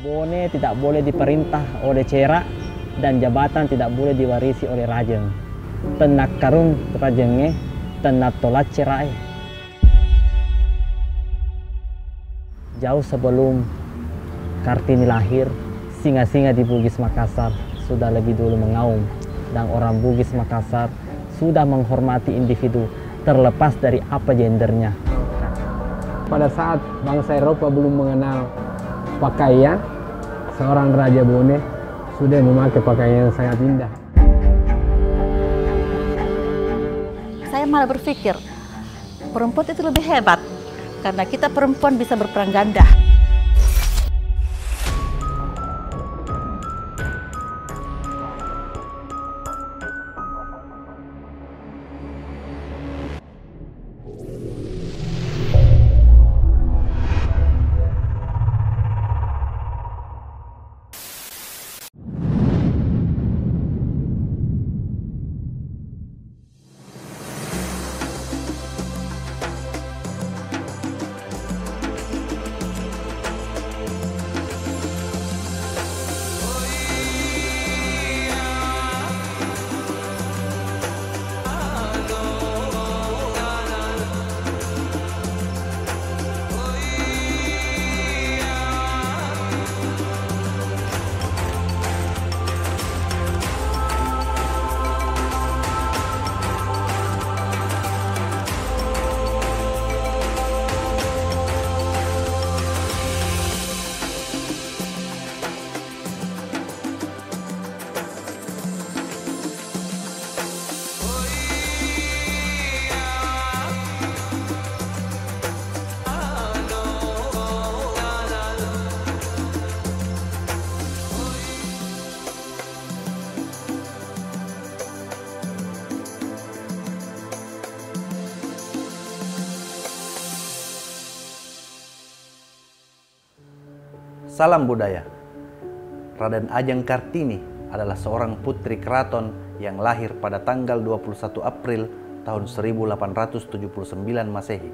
Bone tidak boleh diperintah oleh Cera dan jabatan tidak boleh diwarisi oleh Rajeng. Tenak karung Rajenge, tenak tolak Cerae. Jauh sebelum Kartini lahir, singa-singa di Bugis Makassar sudah lebih dulu mengaum, dan orang Bugis Makassar sudah menghormati individu terlepas dari apa gendernya. Pada saat bangsa Eropa belum mengenal pakaian, seorang Raja Bone sudah memakai pakaian yang sangat indah. Saya malah berpikir, perempuan itu lebih hebat, karena kita perempuan bisa berperang ganda. Salam budaya. Raden Ajeng Kartini adalah seorang putri keraton yang lahir pada tanggal 21 April tahun 1879 Masehi.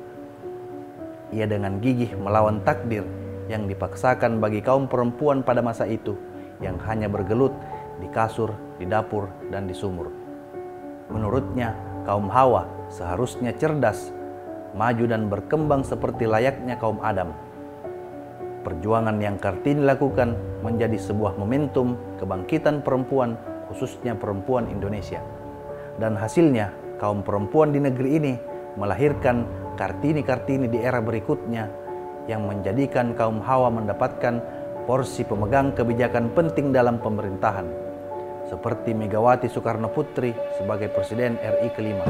Ia dengan gigih melawan takdir yang dipaksakan bagi kaum perempuan pada masa itu yang hanya bergelut di kasur, di dapur, dan di sumur. Menurutnya, kaum Hawa seharusnya cerdas, maju dan berkembang seperti layaknya kaum Adam. Perjuangan yang Kartini lakukan menjadi sebuah momentum kebangkitan perempuan, khususnya perempuan Indonesia. Dan hasilnya, kaum perempuan di negeri ini melahirkan Kartini-Kartini di era berikutnya yang menjadikan kaum Hawa mendapatkan porsi pemegang kebijakan penting dalam pemerintahan, seperti Megawati Soekarno Putri sebagai Presiden RI kelima.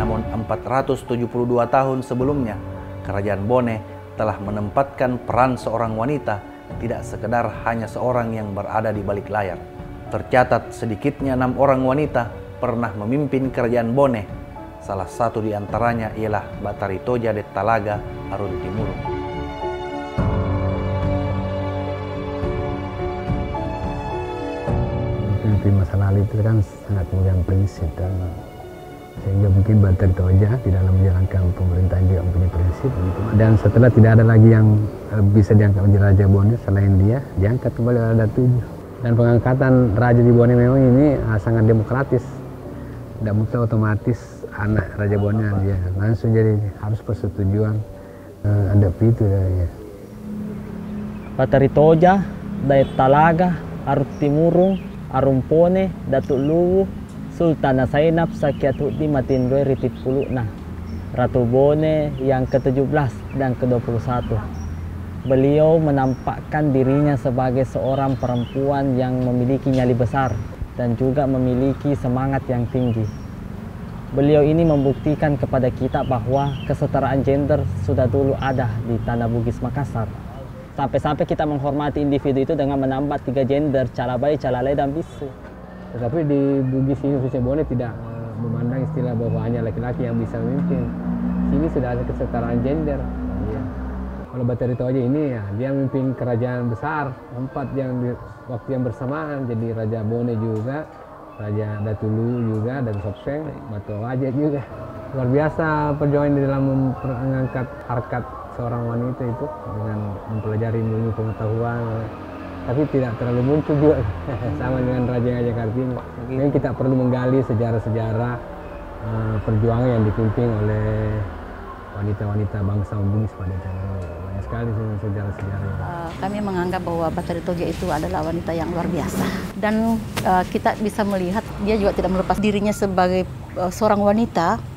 Namun 472 tahun sebelumnya, Kerajaan Bone telah menempatkan peran seorang wanita tidak sekedar hanya seorang yang berada di balik layar. Tercatat sedikitnya 6 orang wanita pernah memimpin Kerajaan Bone. Salah satu di antaranya ialah Batari Toja de Talaga Aruntimurun. Pemimpin masa lalu itu kan sangat memegang prinsip, dan sehingga mungkin Batari Toja di dalam menjalankan pemerintahan juga mempunyai prinsip. Dan setelah tidak ada lagi yang bisa diangkat menjadi Raja Bone selain dia, diangkat kembali oleh Raja Tujuh. Dan pengangkatan Raja di Bone memang ini sangat demokratis. Tidak mungkin otomatis anak Raja Bone dia langsung, jadi harus persetujuan adat itu ya. Batari Toja, Dayat Talaga, Aruntimurun, Arumpone, Datuk Luwu, Sultana Zainab Sakiatuddin Matindoi Ritipulukna, Ratu Bone yang ke-17 dan ke-21. Beliau menampakkan dirinya sebagai seorang perempuan yang memiliki nyali besar dan juga memiliki semangat yang tinggi. Beliau ini membuktikan kepada kita bahwa kesetaraan gender sudah dulu ada di tanah Bugis Makassar. Sampai-sampai kita menghormati individu itu dengan menambah 3 gender, Calabai, Calalai, dan Bisu. Tetapi di Bugis ini khususnya Bone tidak memandang istilah bahwa hanya laki-laki yang bisa memimpin. Sini sudah ada kesetaraan gender. Ya. Kalau Batari Toja ini ya, dia memimpin kerajaan besar 4 yang di waktu yang bersamaan. Jadi Raja Bone juga, Raja Datu Luwu juga, dan Sopseng, Matoaja juga. Luar biasa perjuangan di dalam mengangkat harkat seorang wanita itu dengan mempelajari ilmu pengetahuan, tapi tidak terlalu muncul juga sama dengan Raja Ngajeng Kartini. Jadi kita perlu menggali sejarah-sejarah perjuangan yang dipimpin oleh wanita-wanita bangsa Bugis pada zaman itu. Banyak sekali sejarah-sejarah. Kami menganggap bahwa Bathari Toja itu adalah wanita yang luar biasa, dan kita bisa melihat dia juga tidak melepas dirinya sebagai seorang wanita.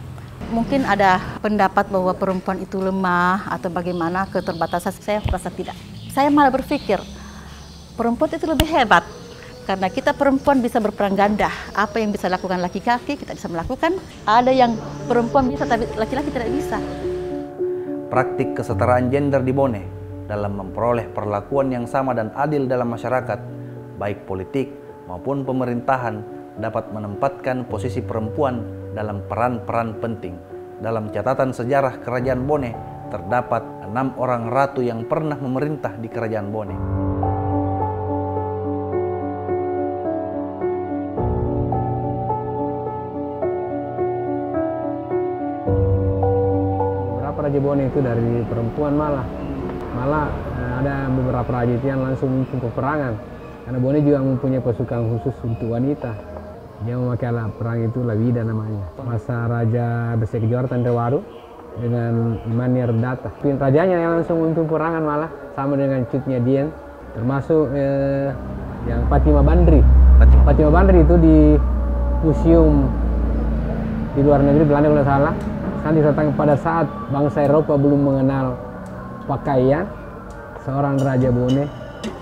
Mungkin ada pendapat bahwa perempuan itu lemah atau bagaimana, keterbatasan. Saya merasa tidak. Saya malah berpikir perempuan itu lebih hebat karena kita perempuan bisa berperan ganda. Apa yang bisa lakukan laki-laki kita bisa melakukan. Ada yang perempuan bisa tapi laki-laki tidak bisa. Praktik kesetaraan gender di Bone dalam memperoleh perlakuan yang sama dan adil dalam masyarakat, baik politik maupun pemerintahan, dapat menempatkan posisi perempuan dalam peran-peran penting. Dalam catatan sejarah Kerajaan Bone, terdapat 6 orang ratu yang pernah memerintah di Kerajaan Bone. Beberapa Raja Bone itu dari perempuan malah ada beberapa raja itu yang langsung memimpin peperangan. Karena Bone juga mempunyai pasukan khusus untuk wanita. Dia memakai alat perang itu Lawida namanya. Masa Raja Besar Kejora Tandrewaru dengan Imaniar Data. Rajanya yang langsung memimpin peperangan malah sama dengan cutnya Dien. Termasuk yang Fatima Bandri. Fatima Bandri itu di museum di luar negeri Belanda kalau salah. Kan disertakan pada saat bangsa Eropa belum mengenal pakaian, seorang Raja Bone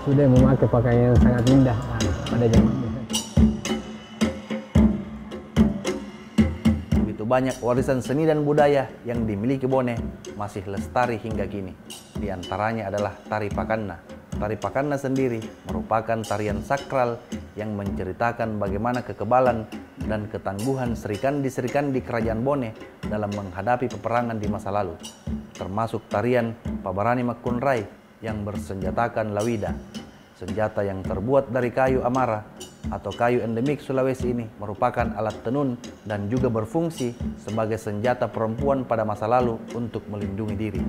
sudah memakai pakaian yang sangat indah pada zamannya. Begitu banyak warisan seni dan budaya yang dimiliki Bone masih lestari hingga kini. Di antaranya adalah tari Pakanna. Tari Pakanna sendiri merupakan tarian sakral yang menceritakan bagaimana kekebalan dan ketangguhan Serikandi-Serikandi Kerajaan Bone dalam menghadapi peperangan di masa lalu, termasuk tarian Pabarani Makunrai yang bersenjatakan Lawida. Senjata yang terbuat dari kayu amara atau kayu endemik Sulawesi ini merupakan alat tenun dan juga berfungsi sebagai senjata perempuan pada masa lalu untuk melindungi diri.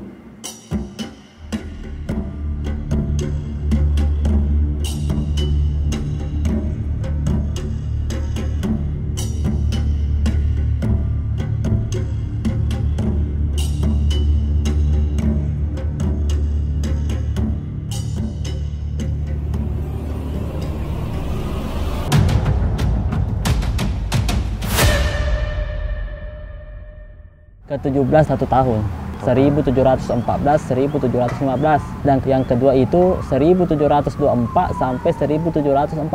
Ke-17 1 tahun, 1714-1715, dan yang kedua itu 1724 sampai 1749.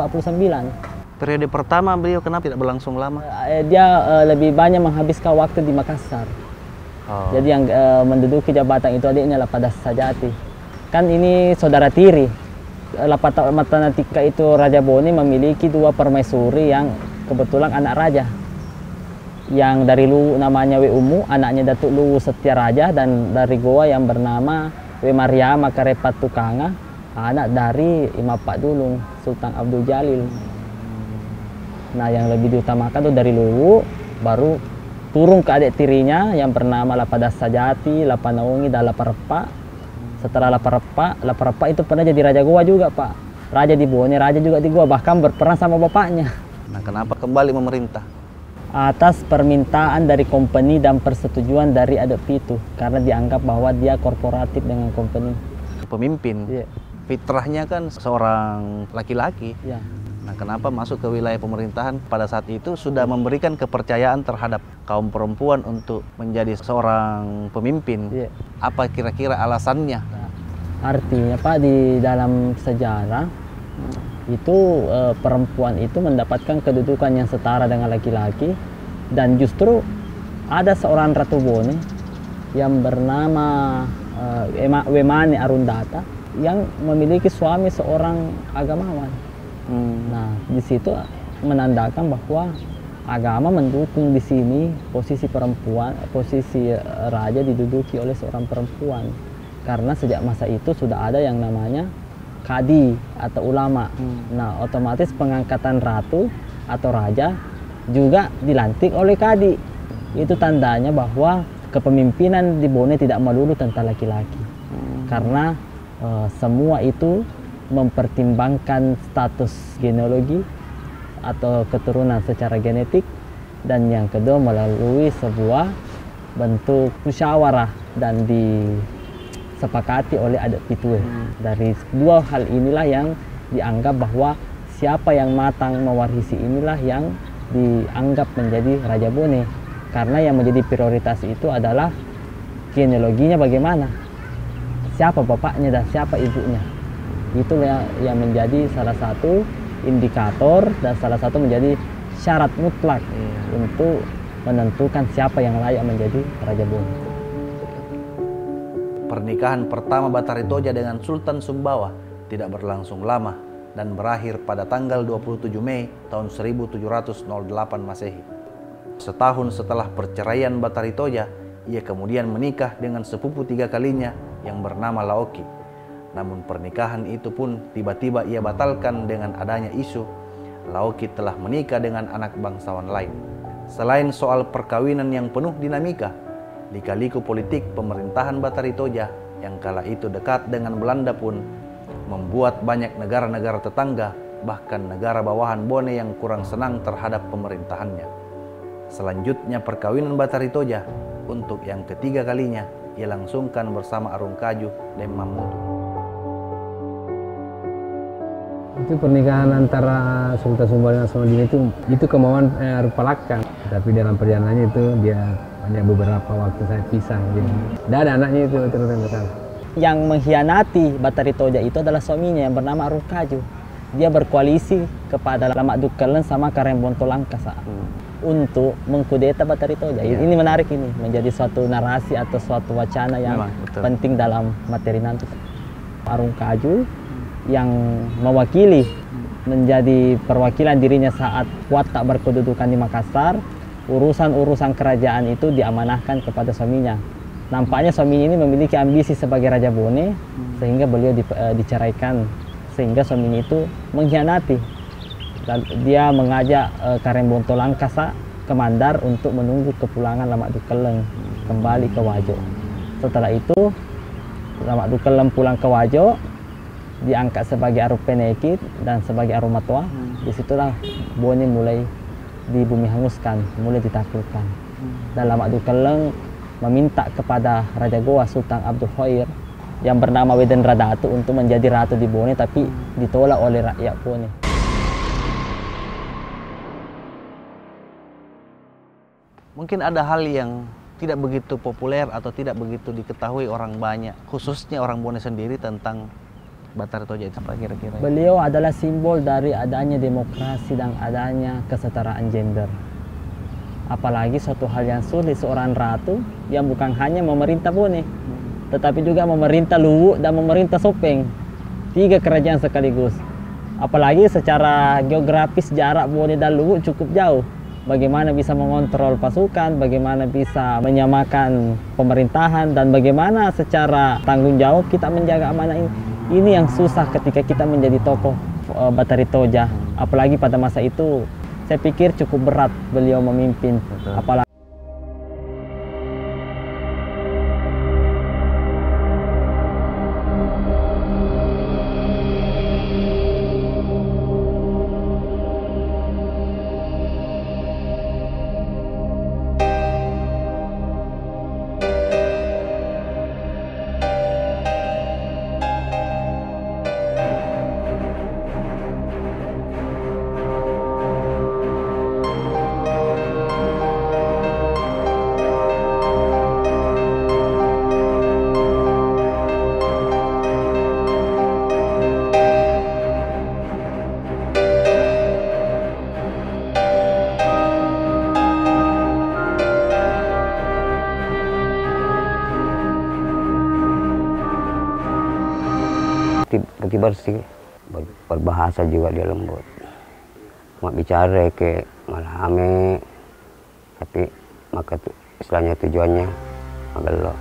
Periode pertama beliau kenapa tidak berlangsung lama? Dia lebih banyak menghabiskan waktu di Makassar. Jadi yang menduduki jabatan itu adiknya Lapada Sajati. Kan ini saudara tiri. Lapata Matanatika itu Raja Bone memiliki 2 permaisuri yang kebetulan anak raja. Yang dari Luwu namanya We Umu, anaknya Datuk Luwu Setia Raja, dan dari Goa yang bernama We Mariama Karepat Tukanga, anak dari Imam Pak Dulung, Sultan Abdul Jalil. Nah, yang lebih diutamakan tuh dari Luwu, baru turun ke adik tirinya yang bernama Lapada Sajati, Lapanaungi, dan Laparpa. Setelah Laparpa itu pernah jadi Raja Goa juga, Pak. Raja di Bone, raja juga di Goa, bahkan berperan sama bapaknya. Nah, kenapa kembali memerintah? Atas permintaan dari company dan persetujuan dari Adat Pitu, karena dianggap bahwa dia korporatif dengan company. Pemimpin, fitrahnya kan seorang laki-laki. Nah, kenapa masuk ke wilayah pemerintahan pada saat itu sudah memberikan kepercayaan terhadap kaum perempuan untuk menjadi seorang pemimpin? Apa kira-kira alasannya? Artinya, Pak, di dalam sejarah itu perempuan itu mendapatkan kedudukan yang setara dengan laki-laki, dan justru ada seorang Ratu Bone yang bernama Wemane Arundata yang memiliki suami seorang agamawan. Nah, di situ menandakan bahwa agama mendukung di sini posisi perempuan, posisi raja diduduki oleh seorang perempuan, karena sejak masa itu sudah ada yang namanya kadi atau ulama. Nah, otomatis pengangkatan ratu atau raja juga dilantik oleh kadi. itu tandanya bahwa kepemimpinan di Bone tidak melulu tentang laki-laki. Karena semua itu mempertimbangkan status genealogi atau keturunan secara genetik, dan yang kedua melalui sebuah bentuk musyawarah dan disepakati oleh adat pitue. Dari dua hal inilah yang dianggap bahwa siapa yang matang mewarisi inilah yang dianggap menjadi Raja Bone. Karena yang menjadi prioritas itu adalah genealoginya bagaimana, siapa bapaknya dan siapa ibunya. Itu yang menjadi salah satu indikator dan salah satu menjadi syarat mutlak untuk menentukan siapa yang layak menjadi Raja Bone. Pernikahan pertama Batari Toja dengan Sultan Sumbawa tidak berlangsung lama dan berakhir pada tanggal 27 Mei tahun 1708 Masehi. Setahun setelah perceraian Batari Toja, ia kemudian menikah dengan sepupu 3 kalinya yang bernama Laoki. Namun pernikahan itu pun tiba-tiba ia batalkan dengan adanya isu Laoki telah menikah dengan anak bangsawan lain. Selain soal perkawinan yang penuh dinamika, lika-liku politik pemerintahan Batari Toja yang kala itu dekat dengan Belanda pun membuat banyak negara-negara tetangga, bahkan negara bawahan Bone yang kurang senang terhadap pemerintahannya. Selanjutnya perkawinan Batari Toja untuk yang ketiga kalinya ia langsungkan bersama Arungkaju dan Mamutu. Itu pernikahan antara Sultan Sumbawa dengan Samadina itu kemauan Rupalakang, tapi dalam perjalanannya itu dia hanya beberapa waktu saya pisah. Dan ada anaknya itu terus. Yang mengkhianati Batari Toja itu adalah suaminya yang bernama Arungkaju. Dia berkoalisi kepada Lamak Dukelen sama Karembonto Langkasa untuk mengkudeta Batari Toja. Ini menarik, ini menjadi suatu narasi atau suatu wacana yang penting dalam materi nanti. Arungkaju yang mewakili menjadi perwakilan dirinya saat kuat tak berkedudukan di Makassar, urusan-urusan kerajaan itu diamanahkan kepada suaminya. Nampaknya suaminya ini memiliki ambisi sebagai Raja Bone sehingga beliau diceraikan, sehingga suaminya itu mengkhianati. Dan dia mengajak Karembonto Langkasa ke Mandar untuk menunggu kepulangan Lamak Dukeleng kembali ke Wajo. Setelah itu Lamak Dukeleng pulang ke Wajo, diangkat sebagai Arupenekit dan sebagai Arumatua. Disitulah Bone mulai di bumi hanguskan, mulai ditaklukkan. Dan Lamak Dukeleng meminta kepada Raja Goa Sultan Abdul Khair yang bernama Wedendra Datu untuk menjadi ratu di Bone, tapi ditolak oleh rakyat Bone. Mungkin ada hal yang tidak begitu populer atau tidak begitu diketahui orang banyak, khususnya orang Bone sendiri, tentang Batari Toja itu apa kira-kira? Beliau adalah simbol dari adanya demokrasi dan adanya kesetaraan gender. Apalagi suatu hal yang sulit, seorang ratu yang bukan hanya memerintah Bone, tetapi juga memerintah Luwu dan memerintah Sopeng. 3 kerajaan sekaligus. Apalagi secara geografis jarak Bone dan Luwu cukup jauh. Bagaimana bisa mengontrol pasukan, bagaimana bisa menyamakan pemerintahan, dan bagaimana secara tanggung jawab kita menjaga amanah ini. Ini yang susah ketika kita menjadi tokoh Batari Toja. Apalagi pada masa itu, saya pikir cukup berat beliau memimpin. Apalagi bersih, berbahasa juga dia lembut. Mak bicara ke malahame, tapi maka istilahnya tujuannya magelo.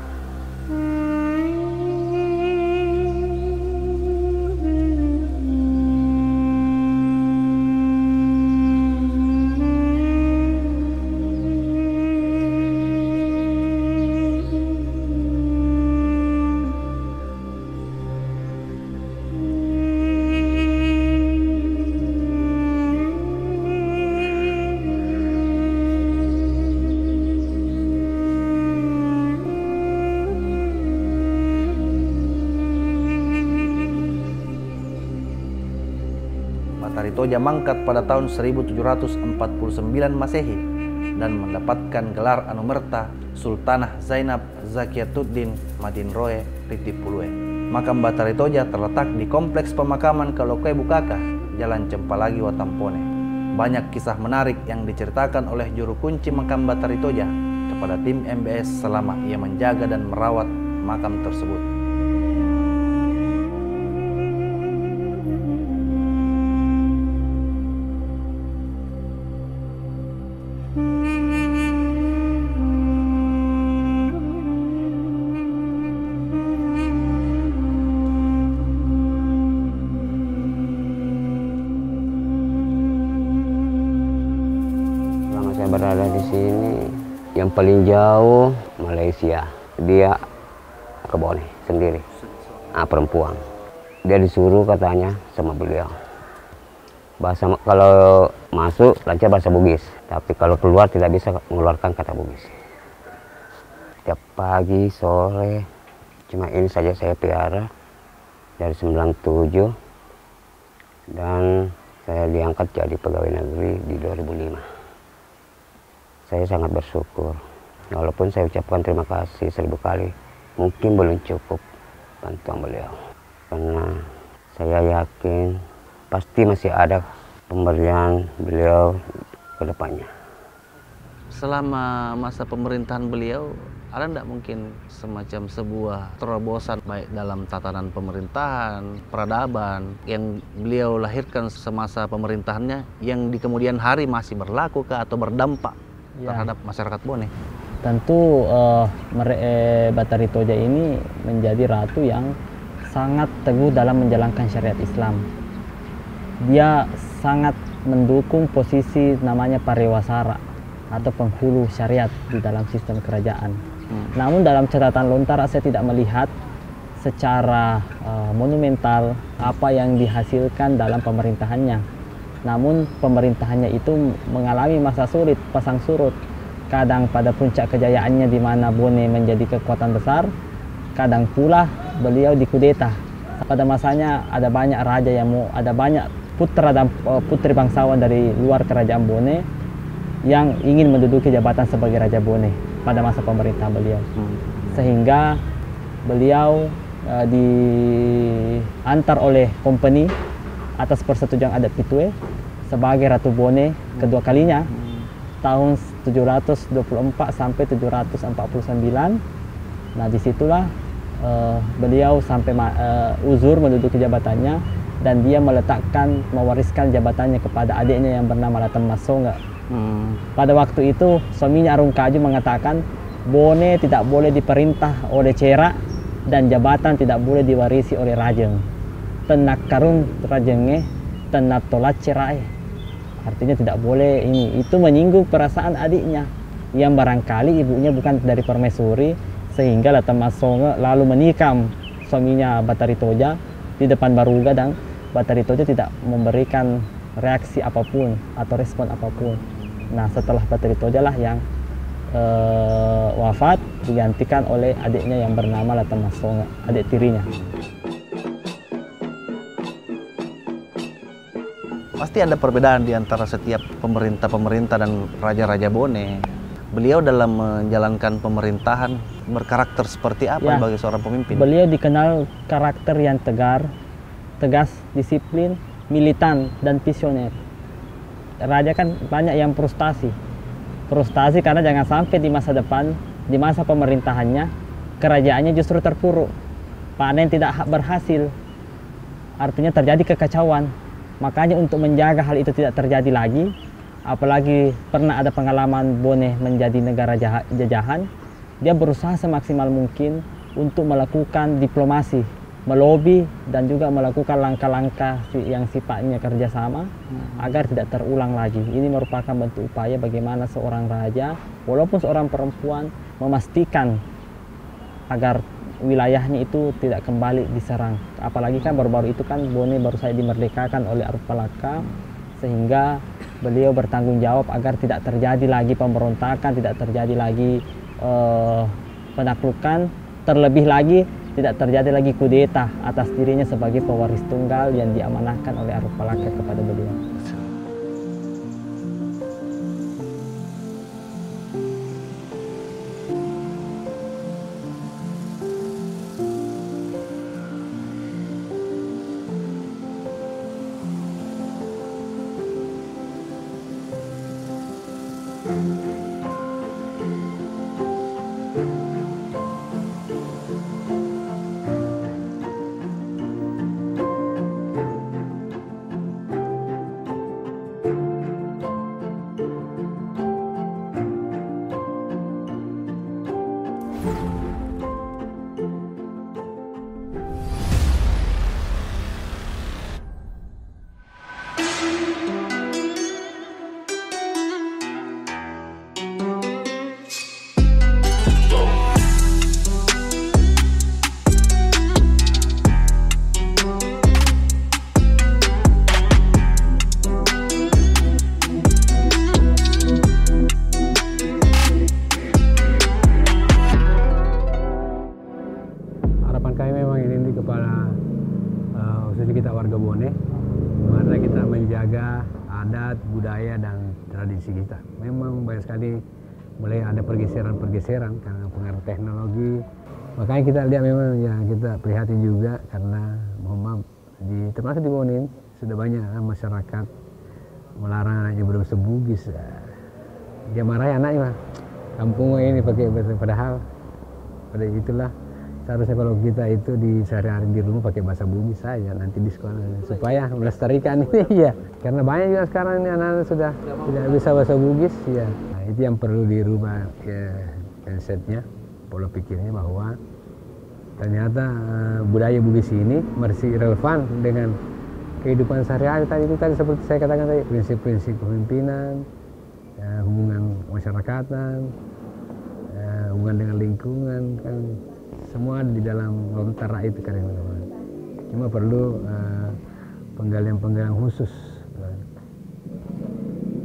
Toja mangkat pada tahun 1749 Masehi dan mendapatkan gelar Anumerta Sultanah Zainab Zakiatuddin Madinroe Ritipulue. Makam Batari Toja terletak di Kompleks Pemakaman Kalokoe Bukaka, Jalan Cempalagi Watampone. Banyak kisah menarik yang diceritakan oleh juru kunci makam Batari Toja kepada tim MBS selama ia menjaga dan merawat makam tersebut. Saya berada di sini, yang paling jauh Malaysia. Dia ke Bone sendiri, perempuan. Dia disuruh katanya sama beliau. Kalau masuk lancar bahasa Bugis, tapi kalau keluar tidak bisa mengeluarkan kata Bugis. Tiap pagi, sore, cuma ini saja saya pelihara dari 97 dan saya diangkat jadi pegawai negeri di 2005. Saya sangat bersyukur, walaupun saya ucapkan terima kasih 1000 kali, mungkin belum cukup bantuan beliau. Karena saya yakin pasti masih ada pemberian beliau ke depannya. Selama masa pemerintahan beliau, ada tidak mungkin semacam sebuah terobosan baik dalam tatanan pemerintahan, peradaban yang beliau lahirkan semasa pemerintahannya yang di kemudian hari masih berlaku atau berdampak terhadap masyarakat Bone? Tentu Batari Toja ini menjadi ratu yang sangat teguh dalam menjalankan syariat Islam. Dia sangat mendukung posisi namanya Parewasara atau penghulu syariat di dalam sistem kerajaan. Namun dalam catatan lontar saya tidak melihat secara monumental apa yang dihasilkan dalam pemerintahannya. Namun pemerintahannya itu mengalami masa sulit, pasang surut. Kadang pada puncak kejayaannya di mana Bone menjadi kekuatan besar, kadang pula beliau dikudeta. Pada masanya ada banyak raja ada banyak putra dan putri bangsawan dari luar kerajaan Bone yang ingin menduduki jabatan sebagai Raja Bone pada masa pemerintahan beliau. Sehingga beliau diantar oleh company atas persetujuan adat Pitue sebagai Ratu Bone kedua kalinya tahun 724 sampai 749. Nah disitulah beliau sampai uzur menduduki jabatannya dan dia mewariskan jabatannya kepada adiknya yang bernama Latem Masonga. Pada waktu itu suaminya Arung Kaju mengatakan Bone tidak boleh diperintah oleh Cera dan jabatan tidak boleh diwarisi oleh Rajeng. Tenak karun rajenge, tenak tolak cerai. Artinya tidak boleh ini. Itu menyinggung perasaan adiknya yang barangkali ibunya bukan dari permaisuri, sehingga Latem Masonga lalu menikam suaminya Batari Toja di depan Baruga dan Batari Toja tidak memberikan reaksi apapun atau respon apapun. Nah setelah Batari Toja lah yang wafat digantikan oleh adiknya yang bernama Latem Masonga, adik tirinya. Pasti ada perbedaan di antara setiap pemerintah dan raja-raja Bone. Beliau dalam menjalankan pemerintahan berkarakter seperti apa bagi seorang pemimpin? Beliau dikenal karakter yang tegas, disiplin, militan, dan visioner. Raja kan banyak yang frustasi karena jangan sampai di masa depan, di masa pemerintahannya, kerajaannya justru terpuruk, panen tidak berhasil, artinya terjadi kekacauan. Makanya untuk menjaga hal itu tidak terjadi lagi, apalagi pernah ada pengalaman Bone menjadi negara jajahan, dia berusaha semaksimal mungkin untuk melakukan diplomasi, melobi dan juga melakukan langkah-langkah yang sifatnya kerjasama agar tidak terulang lagi. Ini merupakan bentuk upaya bagaimana seorang raja, walaupun seorang perempuan, memastikan agar wilayahnya itu tidak kembali diserang. Apalagi kan baru-baru itu kan Bone baru saja dimerdekakan oleh Aruk Palaka, sehingga beliau bertanggung jawab agar tidak terjadi lagi pemberontakan, tidak terjadi lagi penaklukan. Terlebih lagi tidak terjadi lagi kudeta atas dirinya sebagai pewaris tunggal yang diamanahkan oleh Arif Palaka kepada beliau. Kita warga Bone, bagaimana kita menjaga adat, budaya, dan tradisi kita. Memang banyak sekali mulai ada pergeseran-pergeseran karena pengaruh teknologi. Makanya kita lihat memang ya kita prihatin juga karena mohon maaf termasuk di Bone sudah banyak masyarakat melarang anaknya berbahasa Bugis. Dia marah anaknya, kampung ini pakai bahasa, padahal pada itulah seharusnya kalau kita itu di sehari-hari di rumah pakai bahasa Bugis saja nanti di sekolah supaya melestarikan ini ya. Karena banyak juga sekarang ini anak-anak sudah tidak bisa bahasa Bugis ya. Nah, itu yang perlu dirubah ya, mindsetnya, pola pikirnya bahwa ternyata budaya Bugis ini masih relevan dengan kehidupan sehari-hari tadi itu tadi seperti saya katakan tadi prinsip-prinsip kepemimpinan, ya, hubungan masyarakatan, hubungan dengan lingkungan kan. Semua di dalam Lontara itu kan, cuma perlu penggalian-penggalian khusus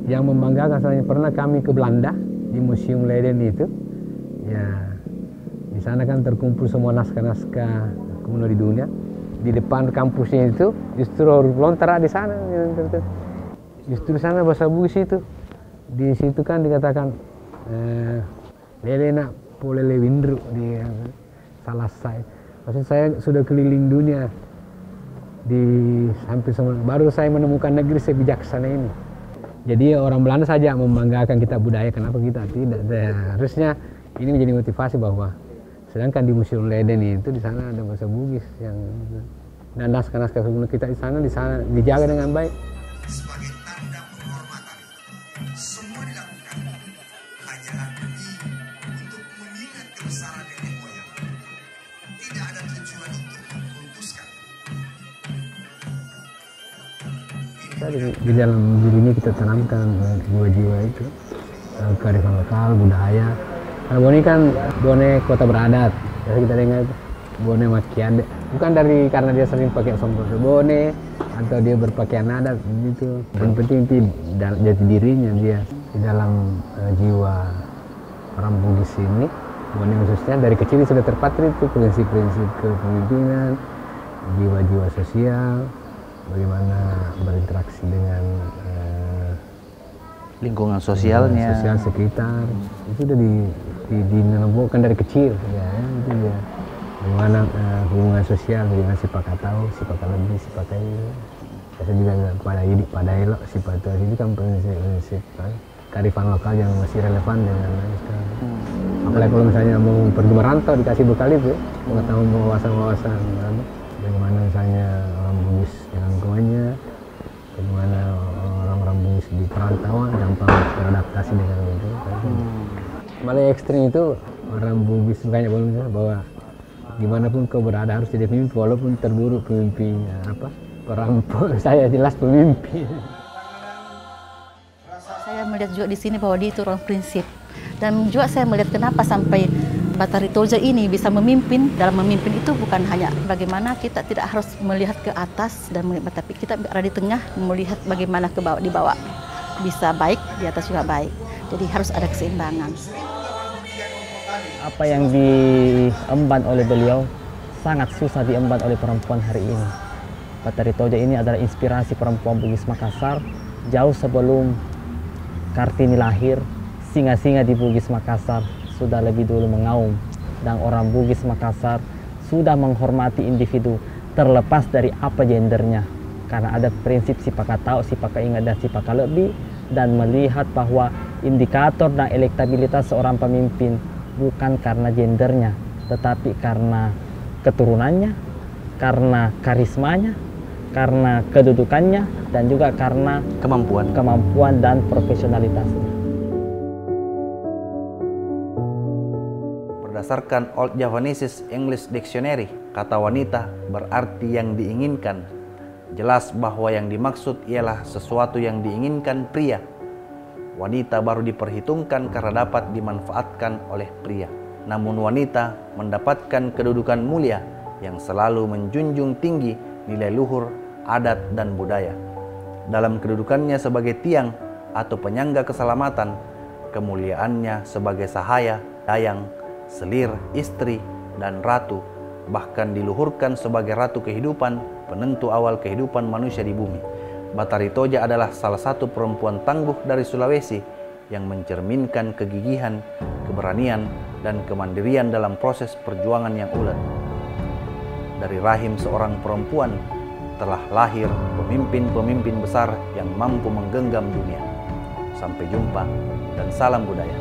yang membanggakan. Soalnya pernah kami ke Belanda di Museum Leiden itu, ya di sana kan terkumpul semua naskah-naskah kuno di dunia. Di depan kampusnya itu justru huruf Lontara di sana, justru sana bahasa Bugis itu. Di situ kan dikatakan Lelena polele windru dia. Salah saya, maksud saya sudah keliling dunia di hampir semua, baru saya menemukan negeri sebijaksana ini. Jadi orang Belanda saja membanggakan kita budaya, kenapa kita tidak? Harusnya ini menjadi motivasi bahwa sedangkan di Museum Leiden itu di sana ada bahasa Bugis yang dan naskah-naskah sebelum kita di sana dijaga dengan baik. Sebagai tanda penghormatan, semua dilakukan hanyalah demi untuk mengingat kebesaran nenek moyang. Tidak ada tujuan untuk mengkultuskan. Di dalam dirinya kita tanamkan jiwa-jiwa itu, kearifan lokal, budaya. Karena Bone kan Bone kota beradat, jadi kita dengar Bone Makiade. Bukan karena dia sering pakai sombong Bone atau dia berpakaian adat gitu. Yang penting itu jati dirinya dia di dalam jiwa orang Bugis ini. Bone khususnya dari kecil sudah terpatri itu prinsip-prinsip kepemimpinan, jiwa-jiwa sosial, bagaimana berinteraksi dengan lingkungan sosialnya, sosial sekitar. Itu sudah dinembuhkan dari kecil ya, itu ya. Bagaimana hubungan sosial dengan sifat tahu, sifat lebih, sifat ini. Saya juga pada elok sifat itu kan prinsip kearifan lokal yang masih relevan dengan sekarang. Apalagi kalau misalnya mau pergi merantau dikasih bekal itu, pengetahuan wawasan bagaimana misalnya orang Bugis dengan lingkungannya, bagaimana orang-orang Bugis di perantauan gampang beradaptasi dengan itu. Malah ekstrim itu orang Bugis banyak bahwa gimana pun kau berada harus jadi pemimpin walaupun terburuk pemimpinnya perampok. Saya jelas pemimpin. Saya melihat juga di sini bahwa dia itu orang prinsip. Dan juga saya melihat kenapa sampai Batari Toja ini bisa memimpin. Dalam memimpin itu bukan hanya bagaimana kita tidak harus melihat ke atas dan melihat, tapi kita berada di tengah melihat bagaimana ke bawah, di bawah bisa baik, di atas juga baik. Jadi harus ada keseimbangan. Apa yang diemban oleh beliau sangat susah diemban oleh perempuan hari ini. Batari Toja ini adalah inspirasi perempuan Bugis Makassar. Jauh sebelum Kartini lahir, singa-singa di Bugis Makassar sudah lebih dulu mengaum. Dan orang Bugis Makassar sudah menghormati individu terlepas dari apa gendernya. Karena ada prinsip sipaka tahu, sipaka ingat, dan sipaka lebih. Dan melihat bahwa indikator dan elektabilitas seorang pemimpin bukan karena gendernya, tetapi karena keturunannya, karena karismanya, karena kedudukannya, dan juga karena kemampuan dan profesionalitasnya. Berdasarkan Old Javanese English Dictionary, kata wanita berarti yang diinginkan. Jelas bahwa yang dimaksud ialah sesuatu yang diinginkan pria. Wanita baru diperhitungkan karena dapat dimanfaatkan oleh pria. Namun wanita mendapatkan kedudukan mulia yang selalu menjunjung tinggi nilai luhur, adat, dan budaya. Dalam kedudukannya sebagai tiang atau penyangga keselamatan, kemuliaannya sebagai sahaya, dayang, selir, istri, dan ratu, bahkan diluhurkan sebagai ratu kehidupan, penentu awal kehidupan manusia di bumi. Batari Toja adalah salah satu perempuan tangguh dari Sulawesi yang mencerminkan kegigihan, keberanian, dan kemandirian dalam proses perjuangan yang ulet. Dari rahim seorang perempuan telah lahir pemimpin-pemimpin besar yang mampu menggenggam dunia. Sampai jumpa dan salam budaya.